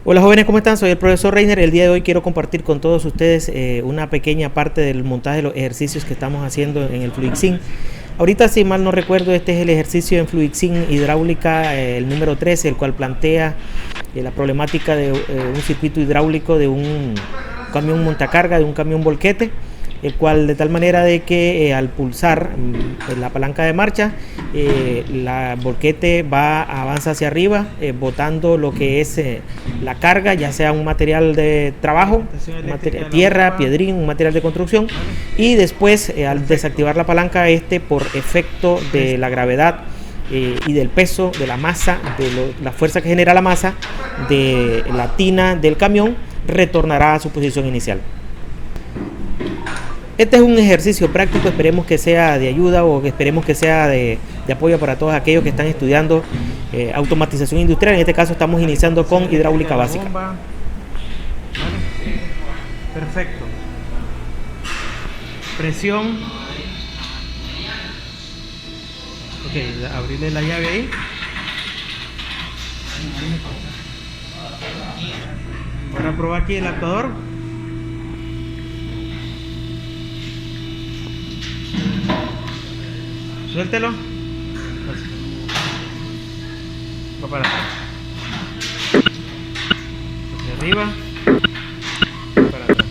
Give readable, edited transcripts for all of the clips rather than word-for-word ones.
Hola jóvenes, ¿cómo están? Soy el profesor Reiner. El día de hoy quiero compartir con todos ustedes una pequeña parte del montaje de los ejercicios que estamos haciendo en el Fluixin. Ahorita, si mal no recuerdo, este es el ejercicio en Fluixin hidráulica, el número 13, el cual plantea la problemática de un circuito hidráulico de un camión montacarga, de un camión volquete, el cual de tal manera de que al pulsar la palanca de marcha, la volquete avanza hacia arriba, botando lo que es la carga, ya sea un material de trabajo, tierra, piedrín, un material de construcción, y después al desactivar la palanca, por efecto de la gravedad y del peso de la masa, la fuerza que genera la masa de la tina del camión, retornará a su posición inicial. Este es un ejercicio práctico, esperemos que sea de ayuda o esperemos que sea de apoyo para todos aquellos que están estudiando automatización industrial. En este caso estamos iniciando con hidráulica básica. Vale. Perfecto. Presión. Ok, abrirle la llave ahí. Ahora probar aquí el actuador. Suéltelo. Va para atrás. Hacia arriba. Para atrás.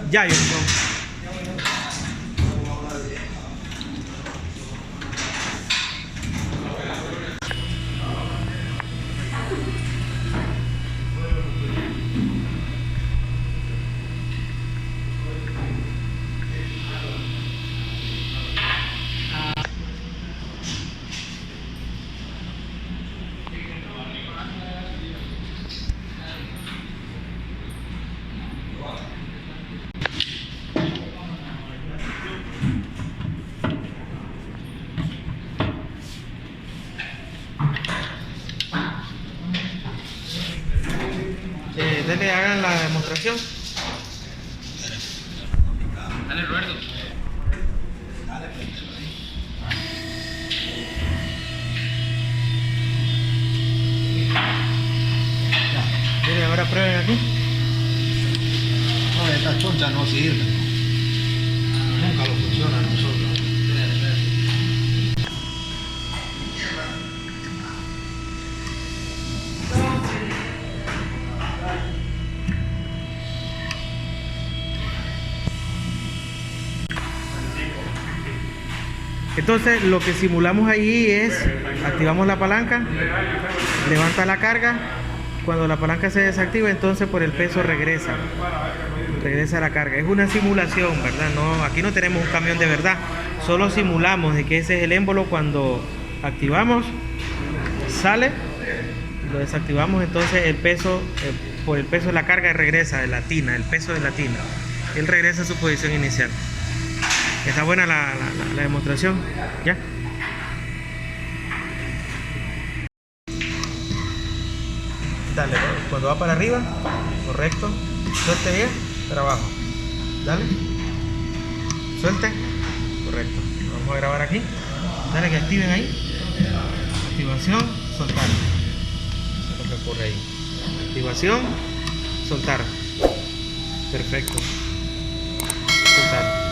Ya, Dele, hagan la demostración. Dale, Roberto. Dele, ahora prueben aquí. No, estas chonchas no sirven. Nunca lo funcionan nosotros. Entonces lo que simulamos ahí es, activamos la palanca, levanta la carga, cuando la palanca se desactiva, entonces por el peso regresa la carga. Es una simulación, ¿verdad? No, aquí no tenemos un camión de verdad, solo simulamos de que ese es el émbolo. Cuando activamos, sale, lo desactivamos, entonces el peso, por el peso de la carga regresa de la tina, el peso de la tina, él regresa a su posición inicial. Está buena la demostración, ¿ya? Dale, cuando va para arriba, correcto, suelte bien, para abajo, dale, suelte, correcto. Vamos a grabar aquí, dale que activen ahí, activación, soltar, eso es lo que ocurre ahí, activación, soltar, perfecto, soltar.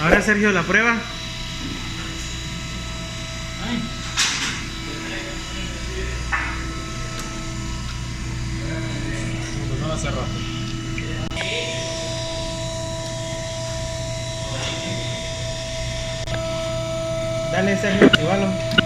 Ahora Sergio, la prueba. No hace rato. Dale Sergio, activalo.